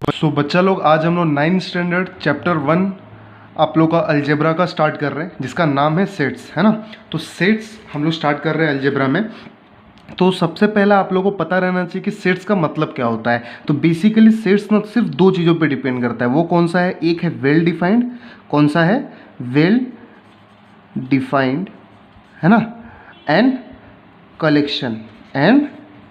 बच्चा लोग, आज हम लोग 9th स्टैंडर्ड चैप्टर 1 आप लोग का अलजेब्रा का स्टार्ट कर रहे हैं, जिसका नाम है सेट्स, है ना। तो सेट्स हम लोग स्टार्ट कर रहे हैं अलजेब्रा में। तो सबसे पहला आप लोगों को पता रहना चाहिए कि सेट्स का मतलब क्या होता है। तो बेसिकली सेट्स ना सिर्फ दो चीज़ों पे डिपेंड करता है। वो कौन सा है? एक है वेल डिफाइंड, कौन सा है? वेल डिफाइंड, है ना, एंड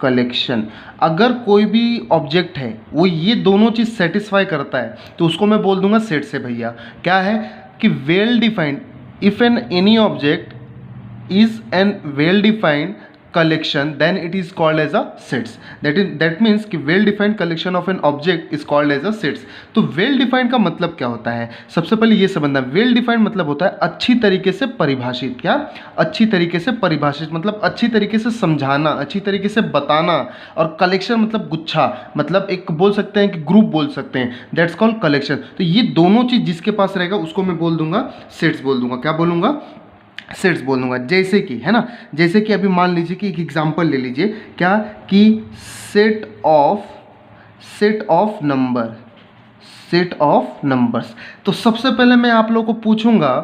कलेक्शन। अगर कोई भी ऑब्जेक्ट है वो ये दोनों चीज़ सेटिस्फाई करता है तो उसको मैं बोल दूंगा सेट से। भैया क्या है कि well defined, if an any object is an well defined collection then it is called as a sets. That means कि well defined collection of an object is called as a sets. तो well defined का मतलब क्या होता है? सबसे पहले ये समझना, well defined मतलब होता है अच्छी तरीके से परिभाषित। क्या? अच्छी तरीके से परिभाषित मतलब अच्छी तरीके से समझाना, अच्छी तरीके से बताना। और कलेक्शन मतलब गुच्छा, मतलब एक बोल सकते हैं कि ग्रुप बोल सकते हैं, दैट्स कॉल्ड कलेक्शन। तो ये दोनों चीज़ जिसके पास रहेगा उसको मैं बोल दूंगा सेट्स बोल दूंगा। क्या बोलूँगा? सेट्स बोल दूंगा। जैसे कि, है ना, जैसे कि अभी मान लीजिए कि एक एग्जांपल ले लीजिए, क्या कि सेट ऑफ नंबर्स। तो सबसे पहले मैं आप लोगों को पूछूंगा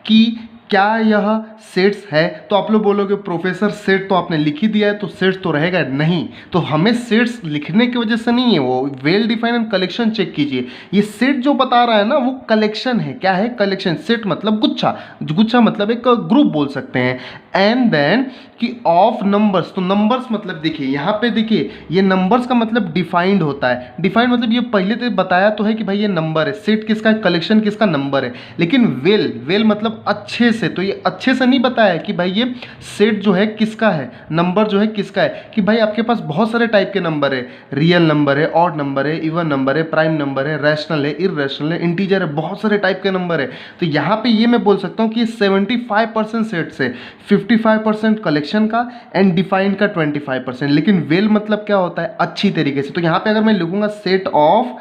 कि क्या यह सेट्स है? तो आप लोग बोलोगे प्रोफेसर सेट तो आपने लिख ही दिया है तो सेट्स तो रहेगा नहीं। तो हमें सेट्स लिखने की वजह से नहीं है, वो well defined and collection check कीजिए। ये सेट जो बता रहा है ना वो कलेक्शन है। क्या है? कलेक्शन। सेट मतलब गुच्छा, गुच्छा मतलब एक ग्रुप बोल सकते हैं। एंड देन कि ऑफ नंबर्स, तो नंबर्स मतलब देखिए यहाँ पे, देखिए ये नंबर्स का मतलब डिफाइंड होता है। डिफाइंड मतलब ये पहले तो बताया तो है कि भाई ये नंबर है। सेट किसका है? कलेक्शन किसका? नंबर है। लेकिन वेल मतलब अच्छे से, तो ये अच्छे से नहीं बताया कि भाई ये सेट जो है किसका है, नंबर जो है किसका है। कि भाई आपके पास बहुत सारे टाइप के नंबर है, रियल नंबर है, ऑड नंबर है, इवन नंबर है, प्राइम नंबर है, रैशनल है, इररेशनल है, इंटीजर है, बहुत सारे टाइप के नंबर है। तो यहाँ पे ये मैं बोल सकता हूँ कि 75% सेट से, 55% कलेक्शन का एंड डिफाइंड का 25%। लेकिन वेल मतलब क्या होता है? अच्छी तरीके से। तो यहाँ पे अगर मैं लिखूंगा सेट ऑफ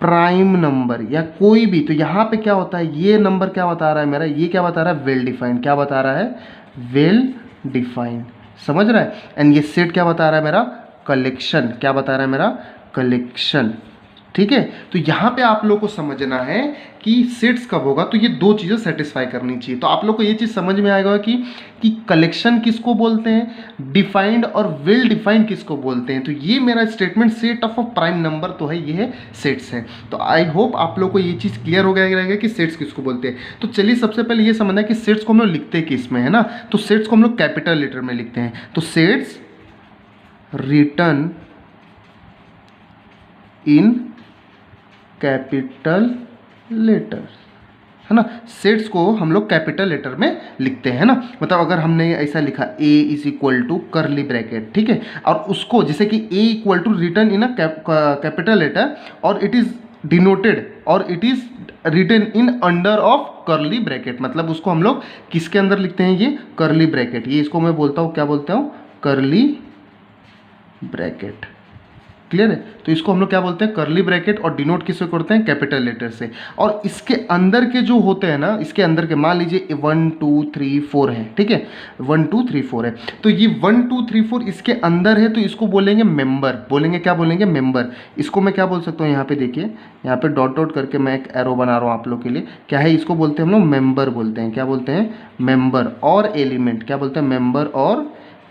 प्राइम नंबर या कोई भी, तो यहाँ पे क्या होता है? ये नंबर क्या बता रहा है मेरा? ये क्या बता रहा है? Well defined. क्या बता रहा है? Well defined. समझ रहा है? एंड ये सेट क्या बता रहा है मेरा? कलेक्शन। क्या बता रहा है मेरा? कलेक्शन। ठीक है। तो यहाँ पे आप लोग को समझना है कि सेट्स कब होगा, तो ये दो चीज़ें सेटिस्फाई करनी चाहिए। तो आप लोग को ये चीज़ समझ में आएगा कि कलेक्शन किसको बोलते हैं, डिफाइंड और वेल डिफाइंड किसको बोलते हैं। तो ये मेरा statement set of a prime number तो है, ये है सेट्स है। तो आई होप आप लोग को ये चीज़ क्लियर हो गया रहेगा कि सेट्स किसको बोलते हैं। तो चलिए सबसे पहले ये समझना है कि सेट्स को हम लोग लिखते हैं किस में, है ना। तो सेट्स को हम लोग कैपिटल लेटर में लिखते हैं। तो sets written in capital letter, है ना। सेट्स को हम लोग कैपिटल लेटर में लिखते हैं ना। मतलब अगर हमने ऐसा लिखा a is equal to curly bracket, ठीक है, और उसको जैसे कि a equal to written in a capital letter और इट इज डिनोटेड और it is written in under of curly bracket, मतलब उसको हम लोग किसके अंदर लिखते हैं? ये करली ब्रैकेट। ये इसको मैं बोलता हूँ, क्या बोलता हूँ? करली ब्रैकेट। क्लियर है? तो इसको हम लोग क्या बोलते हैं? करली ब्रैकेट। और डिनोट किससे करते हैं? कैपिटल लेटर से। और इसके अंदर के जो होते हैं ना, इसके अंदर के मान लीजिए 1 2 3 4 है, ठीक है, 1 2 3 4 है। तो ये 1 2 3 4 इसके अंदर है, तो इसको बोलेंगे मेंबर। बोलेंगे क्या? बोलेंगे मेंबर। इसको मैं क्या बोल सकता हूँ? यहाँ पे देखिए, यहाँ पे डॉट डॉट करके मैं एक एरो बना रहा हूँ आप लोग के लिए। क्या है? इसको बोलते हैं हम लोग मेंबर बोलते हैं। क्या बोलते हैं? मेंबर और एलिमेंट। क्या बोलते हैं? मेंबर और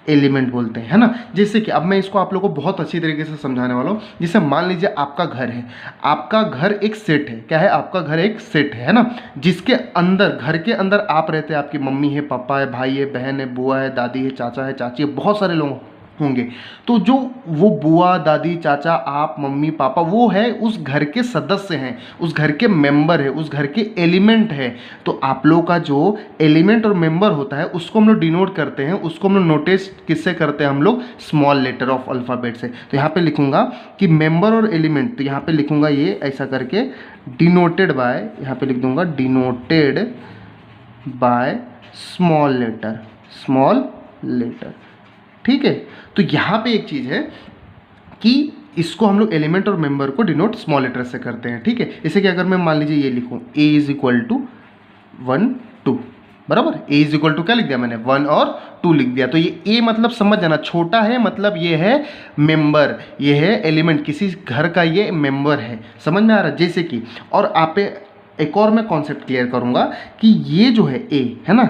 एलिमेंट बोलते हैं, है ना। जैसे कि अब मैं इसको आप लोगों को बहुत अच्छी तरीके से समझाने वाला हूँ। जैसे मान लीजिए आपका घर है, आपका घर एक सेट है। क्या है? आपका घर एक सेट है ना, जिसके अंदर, घर के अंदर आप रहते हैं, आपकी मम्मी है, पापा है, भाई है, बहन है, बुआ है, दादी है, चाचा है, चाची है, बहुत सारे लोग होंगे। तो जो वो बुआ, दादी, चाचा, आप, मम्मी, पापा, वो है उस घर के सदस्य हैं, उस घर के मेंबर है, उस घर के एलिमेंट है। तो आप लोग का जो एलिमेंट और मेंबर होता है उसको हम लोग डिनोट करते हैं, उसको हम लोग नोटिस किससे करते हैं? हम लोग स्मॉल लेटर ऑफ अल्फ़ाबेट से। तो यहाँ पे लिखूंगा कि मेंबर और एलिमेंट, तो यहाँ पे लिखूंगा ये ऐसा करके डिनोटेड बाय, यहाँ पे लिख दूंगा डिनोटेड बाय स्मॉल लेटर। ठीक है। तो यहाँ पे एक चीज़ है कि इसको हम लोग एलिमेंट और मेंबर को डिनोट स्मॉल लेटर से करते हैं, ठीक है। जैसे कि अगर मैं मान लीजिए ये लिखूँ a इज इक्वल टू 1 2, बराबर। ए इज इक्वल टू क्या लिख दिया मैंने, 1 और 2 लिख दिया। तो ये ए मतलब समझ जाना, छोटा है मतलब ये है मेंबर, ये है एलिमेंट, किसी घर का ये मेंबर है, समझ में आ रहा है। जैसे कि और आप एक और मैं कॉन्सेप्ट क्लियर करूंगा कि ये जो है ए है ना,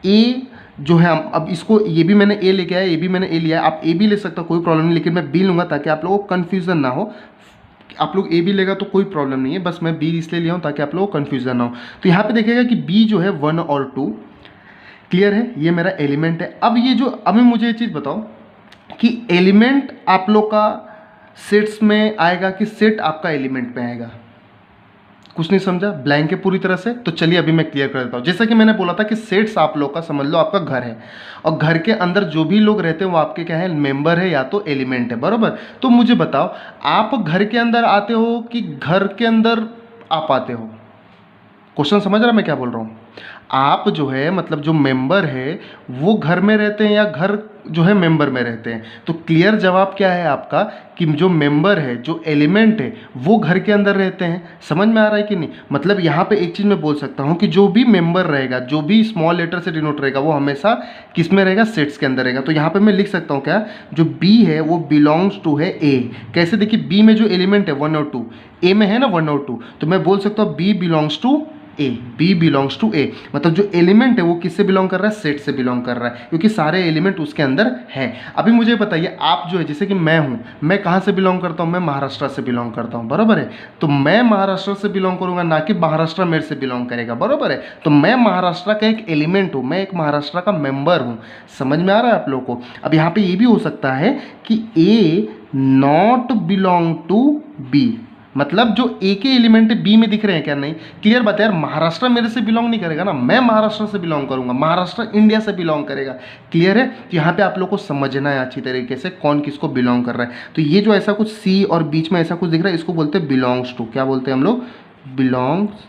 ए जो है अब इसको, ये भी मैंने ए लेके आया, ये भी मैंने ए लिया है, आप ए भी ले सकते हो कोई प्रॉब्लम नहीं, लेकिन मैं बी लूंगा ताकि आप लोगों को कन्फ्यूजन ना हो। आप लोग ए भी लेगा तो कोई प्रॉब्लम नहीं है, बस मैं बी इसलिए लिया हूँ ताकि आप लोगों को कन्फ्यूजन ना हो। तो यहाँ पे देखिएगा कि बी जो है 1 और 2 क्लियर है, ये मेरा एलिमेंट है। अब ये जो, अभी मुझे ये चीज़ बताओ कि एलिमेंट आप लोग का सेट्स में आएगा कि सेट आपका एलिमेंट में आएगा। कुछ नहीं समझा, ब्लैंक है पूरी तरह से। तो चलिए अभी मैं क्लियर कर देता हूँ। जैसा कि मैंने बोला था कि सेट्स आप लोग का समझ लो आपका घर है, और घर के अंदर जो भी लोग रहते हैं वो आपके क्या है, मेंबर है या तो एलिमेंट है, बराबर। तो मुझे बताओ, आप घर के अंदर आते हो कि घर के अंदर आप आते हो? क्वेश्चन समझ रहा मैं क्या बोल रहा हूँ? आप जो है मतलब जो मेंबर है वो घर में रहते हैं या घर जो है मेंबर में रहते हैं? तो क्लियर जवाब क्या है आपका कि जो मेंबर है, जो एलिमेंट है, वो घर के अंदर रहते हैं। समझ में आ रहा है कि नहीं? मतलब यहाँ पे एक चीज़ मैं बोल सकता हूँ कि जो भी मेंबर रहेगा, जो भी स्मॉल लेटर से डिनोट रहेगा, वो हमेशा किस में रहेगा, सेट्स के अंदर रहेगा। तो यहाँ पे मैं लिख सकता हूँ क्या, जो बी है वो बिलोंग्स टू है ए। कैसे? देखिए बी में जो एलिमेंट है 1 और 2, ए में है ना 1 और 2, तो मैं बोल सकता हूँ B belongs to A, B belongs to A. मतलब जो एलिमेंट है वो किससे बिलोंग कर रहा है, सेट से बिलोंग कर रहा है, क्योंकि सारे एलिमेंट उसके अंदर है। अभी मुझे बताइए, आप जो है, जैसे कि मैं हूं, मैं कहां से बिलोंग करता हूं, मैं महाराष्ट्र से बिलोंग करता हूं, बराबर है। तो मैं महाराष्ट्र से बिलोंग करूंगा, ना कि महाराष्ट्र मेरे से बिलोंग करेगा, बराबर है। तो मैं महाराष्ट्र का एक एलिमेंट हूं, मैं एक महाराष्ट्र का मेंबर हूं। समझ में आ रहा है आप लोगों को? अब यहाँ पे ये भी हो सकता है कि ए नॉट बिलोंग टू बी, मतलब जो ए के एलिमेंट बी में दिख रहे हैं क्या? नहीं। क्लियर बात है यार, महाराष्ट्र मेरे से बिलोंग नहीं करेगा ना, मैं महाराष्ट्र से बिलोंग करूंगा, महाराष्ट्र इंडिया से बिलोंग करेगा। क्लियर है? तो यहाँ पे आप लोग को समझना है अच्छी तरीके से कौन किसको बिलोंग कर रहा है। तो ये जो ऐसा कुछ सी और बीच में ऐसा कुछ दिख रहा है, इसको बोलते हैं बिलोंग्स टू। क्या बोलते हैं हम लोग? Belongs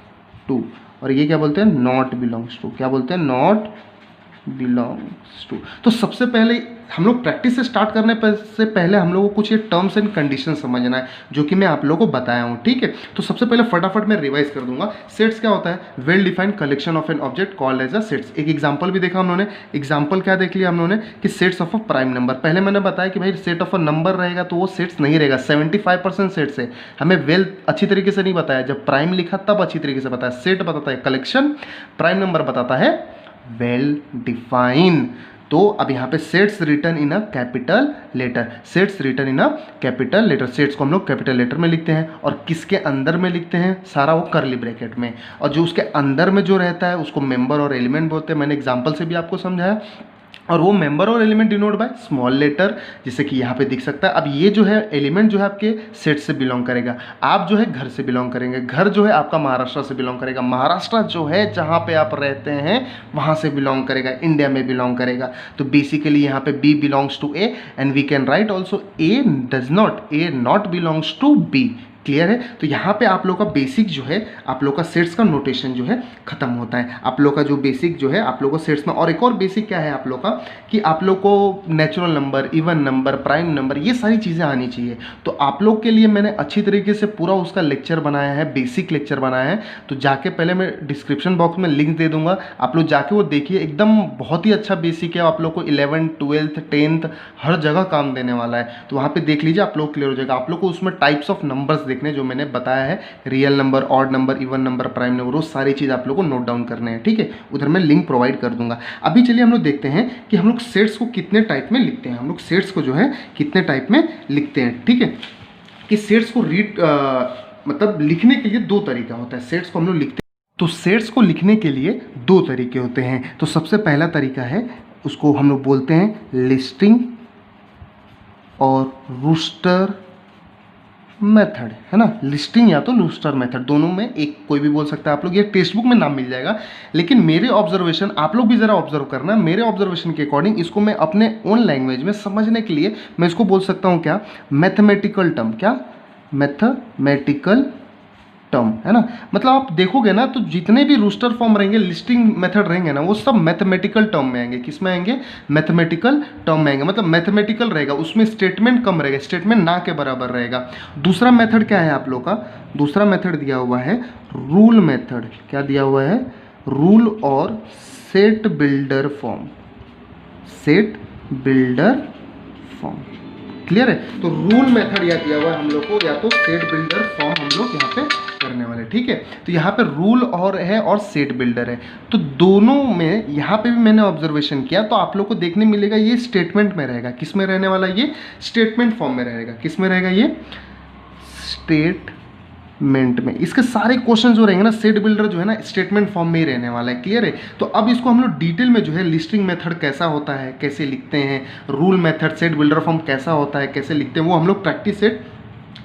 to. और ये क्या बोलते हैं? Not belongs to. क्या बोलते हैं? Not belongs to. तो सबसे पहले हम लोग प्रैक्टिस से स्टार्ट करने से पहले हम लोगों को कुछ ये टर्म्स एंड कंडीशन समझना है, जो कि मैं आप लोगों को बताया हूँ, ठीक है। तो सबसे पहले फटाफट मैं रिवाइज कर दूंगा। सेट्स क्या होता है? Well defined collection of an object called as a sets. एक एग्जांपल भी देखा हम लोगों ने। एग्जांपल क्या देख लिया हम लोगों ने कि sets of a prime number. पहले मैंने बताया कि भाई सेट ऑफ अ नंबर रहेगा तो वो सेट्स नहीं रहेगा, 75% सेट्स है। हमें वेल अच्छी तरीके से नहीं बताया, जब प्राइम लिखा तब अच्छी तरीके से बताया। सेट बताता है कलेक्शन, प्राइम नंबर बताता है वेल डिफाइन। तो अब यहाँ पे sets written in a capital letter, sets written in a capital letter. Sets को हम लोग कैपिटल लेटर में लिखते हैं, और किसके अंदर में लिखते हैं? सारा वो करली ब्रैकेट में। और जो उसके अंदर में जो रहता है उसको मेंबर और एलिमेंट बोलते हैं। मैंने एग्जांपल से भी आपको समझाया। और वो मेंबर और element denote by small letter, जैसे कि यहाँ पे दिख सकता है। अब ये जो है एलिमेंट जो है आपके सेट से बिलोंग करेगा, आप जो है घर से बिलोंग करेंगे, घर जो है आपका महाराष्ट्र से बिलोंग करेगा, महाराष्ट्र जो है जहाँ पे आप रहते हैं वहाँ से बिलोंग करेगा, इंडिया में बिलोंग करेगा। तो बेसिकली यहाँ पे B belongs to A, and we can write also A does not, A not belongs to B. Clear है? तो यहाँ पे आप लोग का बेसिक जो है, आप लोग का सेट्स का नोटेशन जो है खत्म होता है। आप लोग का जो बेसिक जो है आप लोग को सेट्स में, और एक और बेसिक क्या है आप लोग का कि आप लोग को natural number, even number, prime number, ये सारी चीज़ें आनी चाहिए। तो आप लोग के लिए मैंने अच्छी तरीके से पूरा उसका लेक्चर बनाया है, बेसिक लेक्चर बनाया है। तो जाके पहले मैं डिस्क्रिप्शन बॉक्स में लिंक दे दूंगा, आप लोग जाके वो देखिए, एकदम बहुत ही अच्छा बेसिक है। आप लोग को 11th 12th 10th हर जगह काम देने वाला है। तो वहाँ पर देख लीजिए, आप लोग क्लियर हो जाएगा। आप लोग को उसमें टाइप्स ऑफ नंबर्स देखने जो मैंने बताया है, real number, odd number, even number, prime number, वो सारी चीज़ आप लोगों को नोट डाउन करने हैं, ठीक है। उधर मैं लिंक प्रोवाइड कर दूंगा। अभी चलिए हम लोग देखते हैं कि हम लोग सेट्स को कितने टाइप में लिखते हैं। हम लोग सेट्स को जो है कितने टाइप में लिखते हैं, ठीक है। कि सेट्स को रीड मतलब लिखने के लिए दो तरीका होता है। सेट्स को हम लोग लिखते हैं, तो सेट्स को लिखने के लिए दो तरीके होते हैं। तो सबसे पहला तरीका है, उसको हम लोग बोलते हैं लिस्टिंग और रूस्टर मेथड, है ना। लिस्टिंग या तो रूस्टर मेथड, दोनों में एक कोई भी बोल सकता है। आप लोग ये टेक्स्ट बुक में नाम मिल जाएगा, लेकिन मेरे ऑब्जर्वेशन, आप लोग भी ज़रा ऑब्जर्व करना, मेरे ऑब्जर्वेशन के अकॉर्डिंग इसको मैं अपने ओन लैंग्वेज में समझने के लिए मैं इसको बोल सकता हूँ क्या, मैथमेटिकल टर्म। क्या? मैथमेटिकल टर्म, है ना। मतलब आप देखोगे ना तो जितने भी रूस्टर फॉर्म रहेंगे, लिस्टिंग मेथड रहेंगे ना, वो सब मैथमेटिकल टर्म में आएंगे। किस में आएंगे? मैथमेटिकल टर्म में आएंगे। मतलब मैथमेटिकल रहेगा, उसमें स्टेटमेंट कम रहेगा, स्टेटमेंट ना के बराबर रहेगा। दूसरा मेथड क्या है आप लोग का? दूसरा मेथड दिया हुआ है रूल मेथड। क्या दिया हुआ है? रूल और set builder form, set builder form. Clear है? तो रूल मेथड या दिया हुआ है हम लोग को, या तो सेट बिल्डर फॉर्म हम लोग यहाँ पे करने वाले। ठीक है, तो यहाँ पे रूल और है और सेट बिल्डर है, तो दोनों में यहाँ पे भी मैंने ऑब्जर्वेशन किया, तो आप लोग को देखने मिलेगा ये स्टेटमेंट में रहेगा। किस में रहने वाला? ये स्टेटमेंट फॉर्म में रहेगा। किस में रहेगा? ये स्टेटमेंट में। इसके सारे क्वेश्चन जो रहेंगे ना, सेट बिल्डर जो है ना स्टेटमेंट फॉर्म में ही रहने वाला है। क्लियर है? तो अब इसको हम लोग डिटेल में जो है लिस्टिंग मेथड कैसा होता है, कैसे लिखते हैं, rule method, set builder form कैसा होता है, कैसे लिखते हैं, वो हम लोग प्रैक्टिस सेट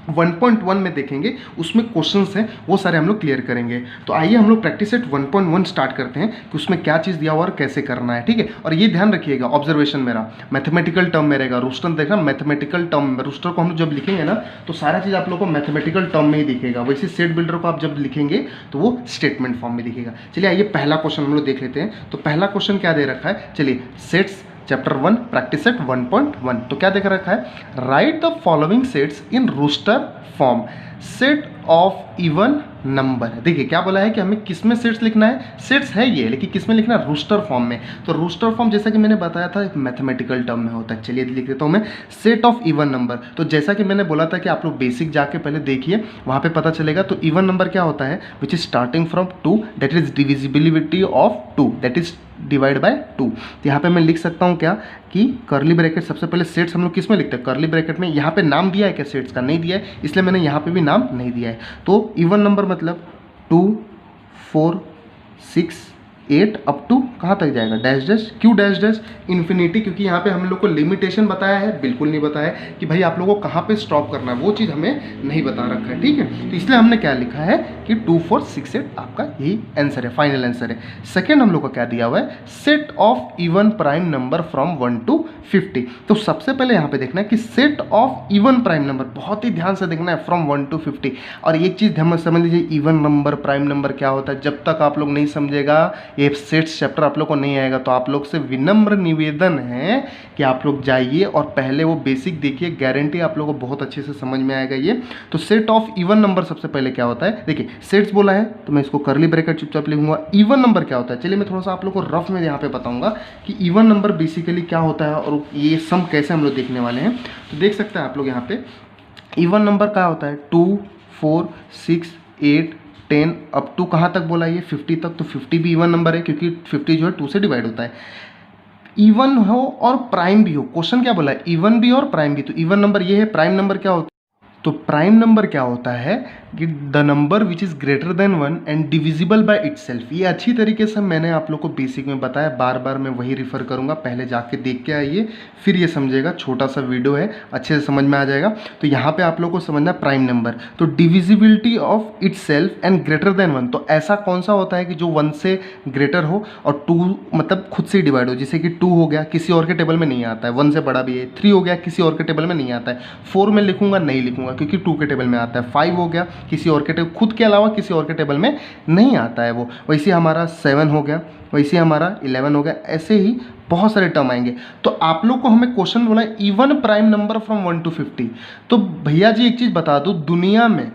1.1 में देखेंगे। उसमें क्वेश्चंस हैं वो सारे हम लोग क्लियर करेंगे। तो आइए हम लोग प्रैक्टिस सेट 1.1 स्टार्ट करते हैं कि उसमें क्या चीज़ दिया हुआ और कैसे करना है। ठीक है, और ये ध्यान रखिएगा, ऑब्जर्वेशन मेरा मैथमेटिकल टर्म में रहेगा। रूस्टर देखना, मैथमेटिकल टर्म में, रूस्टर को हम लोग जब लिखेंगे ना तो सारा चीज़ आप लोग को मैथमेटिकल टर्म में ही दिखेगा। वैसे सेट बिल्डर को आप जब लिखेंगे तो वो स्टेटमेंट फॉर्म में दिखेगा। चलिए आइए पहला क्वेश्चन हम लोग देख लेते हैं। तो पहला क्वेश्चन क्या दे रखा है? चलिए, सेट्स चैप्टर 1 प्रैक्टिस सेट 1.1। तो क्या देख रखा है? Write the following sets in roster form, set of even number. देखिए क्या बोला है कि हमें किस में सेट्स लिखना है, सेट्स है ये, लेकिन किस में लिखना है? रूस्टर फॉर्म में। तो रूस्टर फॉर्म जैसा कि मैंने बताया था मैथमेटिकल टर्म में होता है। चलिए लिख देता हूँ मैं, सेट ऑफ इवन नंबर। तो जैसा कि मैंने बोला था कि आप लोग बेसिक जाके पहले देखिए, वहाँ पे पता चलेगा। तो इवन नंबर क्या होता है? Which is starting from 2, that is divisibility of 2, that is divide by 2। तो यहाँ पे मैं लिख सकता हूँ क्या कि करली ब्रैकेट, सबसे पहले सेट्स हम लोग किस में लिखते हैं? करली ब्रैकेट में। यहाँ पे नाम दिया है क्या सेट्स का? नहीं दिया है, इसलिए मैंने यहाँ पे भी नाम नहीं दिया है। तो इवन नंबर मतलब 2, 4, 6, 8 अप टू कहाँ तक जाएगा? Dash dash. क्यों डैश डैश? इन्फिनिटी, क्योंकि यहाँ पे हम लोग को लिमिटेशन बताया है, बिल्कुल नहीं बताया है कि भाई आप लोगों को कहाँ पे स्टॉप करना है, वो चीज़ हमें नहीं बता रखा है। ठीक है, तो इसलिए हमने क्या लिखा है कि 2, 4, 6, 8 आपका यही आंसर है, फाइनल आंसर है। सेकेंड हम लोग को क्या दिया हुआ है? Set of even prime number from 1 to 50। तो सबसे पहले यहाँ पे देखना है कि set of even prime number, बहुत ही ध्यान से देखना है, फ्रॉम 1 to 50। और एक चीज़ ध्यान में समझ लीजिए, इवन नंबर प्राइम नंबर क्या होता है, जब तक आप लोग नहीं समझेगा, ये सेट्स चैप्टर आप लोग को नहीं आएगा, तो आप लोग से विनम्र निवेदन है कि आप लोग जाइए और पहले वो बेसिक देखिए, गारंटी आप लोग को बहुत अच्छे से समझ में आएगा ये। तो सेट ऑफ इवन नंबर सबसे पहले क्या होता है? देखिए सेट्स बोला है तो मैं इसको करली ब्रैकेट चुपचाप लिखूंगा। इवन नंबर क्या होता है? चलिए मैं थोड़ा सा आप लोग को रफ में यहाँ पे बताऊंगा कि इवन नंबर बेसिकली क्या होता है और ये सम कैसे हम लोग देखने वाले हैं। तो देख सकते हैं आप लोग यहाँ पे इवन नंबर क्या होता है? 2, 4, 6, 8, 10 अप टू कहाँ तक बोला ये? 50 तक। तो 50 भी इवन नंबर है क्योंकि 50 जो है 2 से डिवाइड होता है। इवन हो और प्राइम भी हो, क्वेश्चन क्या बोला है? इवन भी और प्राइम भी। तो इवन नंबर ये है, प्राइम नंबर क्या होता है? तो प्राइम नंबर क्या होता है कि the number which is greater than 1 and divisible by itself. ये अच्छी तरीके से मैंने आप लोग को बेसिक में बताया, बार बार मैं वही रिफर करूँगा, पहले जाके देख के आइए फिर ये समझेगा। छोटा सा वीडियो है, अच्छे से समझ में आ जाएगा। तो यहाँ पे आप लोग को समझना है प्राइम नंबर, तो divisibility of itself and greater than 1। तो ऐसा कौन सा होता है कि जो 1 से ग्रेटर हो और 2 मतलब खुद से डिवाइड हो, जैसे कि 2 हो गया, किसी और के टेबल में नहीं आता है, 1 से बड़ा भी है। 3 हो गया, किसी और के टेबल में नहीं आता है। 4 में लिखूंगा, नहीं लिखूंगा क्योंकि 2 के टेबल में आता है। 5 हो गया, किसी और के टेबल, खुद के अलावा किसी और के टेबल में नहीं आता है वो। वैसे हमारा 7 हो गया, वैसे हमारा 11 हो गया, ऐसे ही बहुत सारे टर्म आएंगे। तो आप लोग को हमें क्वेश्चन बोला है even prime number from 1 to 50। तो भैया जी एक चीज़ बता दो, दुनिया में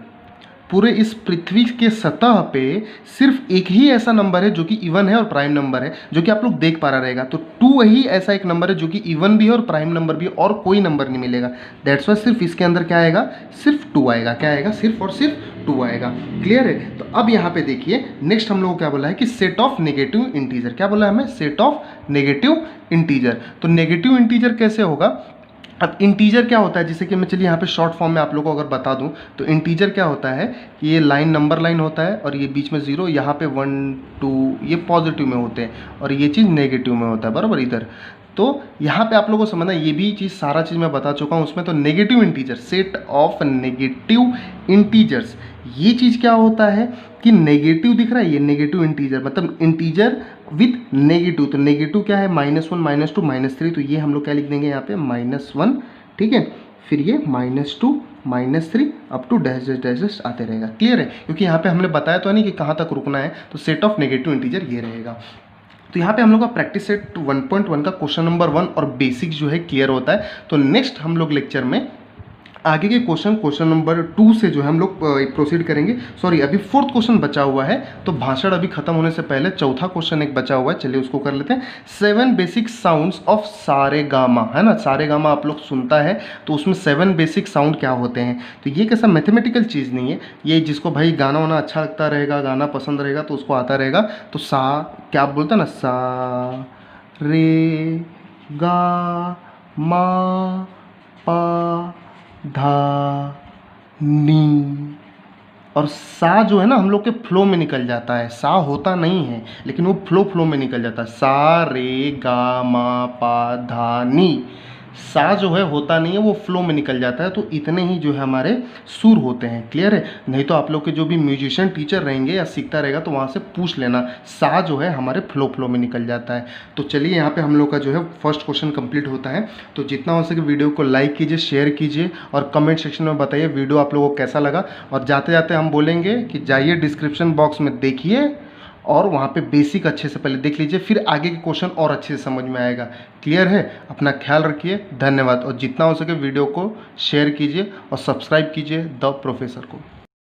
पूरे इस पृथ्वी के सतह पे सिर्फ एक ही ऐसा नंबर है जो कि इवन है और प्राइम नंबर है, जो कि आप लोग देख पा रहा रहेगा। तो 2 ही ऐसा एक नंबर है जो कि इवन भी है और प्राइम नंबर भी है, और कोई नंबर नहीं मिलेगा। दैट्स वाई सिर्फ इसके अंदर क्या आएगा? सिर्फ 2 आएगा। क्या आएगा? सिर्फ और सिर्फ 2 आएगा। क्लियर है? तो अब यहाँ पे देखिए नेक्स्ट हम लोग को क्या बोला है कि सेट ऑफ नेगेटिव इंटीजर। क्या बोला है हमें? Set of negative integer. तो नेगेटिव इंटीजर कैसे होगा? अब इंटीजर क्या होता है, जैसे कि मैं चलिए यहाँ पे शॉर्ट फॉर्म में आप लोगों को अगर बता दूँ तो इंटीजर क्या होता है कि ये लाइन नंबर लाइन होता है और ये बीच में 0, यहाँ पे 1, 2 ये पॉजिटिव में होते हैं और ये चीज़ नेगेटिव में होता है, बराबर इधर। तो यहाँ पे आप लोगों को समझना, ये भी चीज़ सारा चीज़ मैं बता चुका हूँ उसमें। तो negative integer, set of negative integers, ये चीज़ क्या होता है कि नेगेटिव दिख रहा है, ये नेगेटिव इंटीजर मतलब इंटीजर विथ नेगेटिव। तो नेगेटिव क्या है? -1, -2, -3। तो ये हम लोग क्या लिख देंगे यहाँ पे? -1, ठीक है। फिर ये -2, -3 up to dash dash dash dash आते रहेगा। क्लियर है? क्योंकि यहाँ पे हमने बताया तो नहीं कि कहाँ तक रुकना है। तो सेट ऑफ नेगेटिव इंटीजर ये रहेगा। तो यहाँ पे हम लोग का प्रैक्टिस सेट 1.1 का क्वेश्चन नंबर 1 और बेसिक जो है क्लियर होता है। तो नेक्स्ट हम लोग लेक्चर में आगे के क्वेश्चन नंबर 2 से जो है हम लोग प्रोसीड करेंगे। सॉरी, अभी 4th क्वेश्चन बचा हुआ है, तो भाषण अभी खत्म होने से पहले 4था क्वेश्चन एक बचा हुआ है, चलिए उसको कर लेते हैं। 7 बेसिक साउंड्स ऑफ सारे गामा, है ना, सारे गामा आप लोग सुनता है तो उसमें 7 बेसिक साउंड क्या होते हैं। तो ये कैसा मैथमेटिकल चीज़ नहीं है, ये जिसको भाई गाना वाना अच्छा लगता रहेगा, गाना पसंद रहेगा तो उसको आता रहेगा। तो सा क्या आप बोलते हैं ना, सा रे गा मा पा धा नी, और सा जो है ना हम लोग के फ्लो में निकल जाता है, सा होता नहीं है लेकिन वो फ्लो में निकल जाता है। सा रे गा मा पा धा नी, सा जो है होता नहीं है, वो फ्लो में निकल जाता है। तो इतने ही जो है हमारे सुर होते हैं। क्लियर है? नहीं तो आप लोग के जो भी म्यूजिशियन टीचर रहेंगे या सीखता रहेगा तो वहाँ से पूछ लेना, सा जो है हमारे फ्लो में निकल जाता है। तो चलिए यहाँ पे हम लोग का जो है फर्स्ट क्वेश्चन कंप्लीट होता है। तो जितना हो सके वीडियो को लाइक कीजिए, शेयर कीजिए और कमेंट सेक्शन में बताइए वीडियो आप लोगों को कैसा लगा। और जाते जाते हम बोलेंगे कि जाइए डिस्क्रिप्शन बॉक्स में देखिए और वहाँ पे बेसिक अच्छे से पहले देख लीजिए, फिर आगे के क्वेश्चन और अच्छे से समझ में आएगा। क्लियर है? अपना ख्याल रखिए, धन्यवाद। और जितना हो सके वीडियो को शेयर कीजिए और सब्सक्राइब कीजिए द प्रोफेसर को।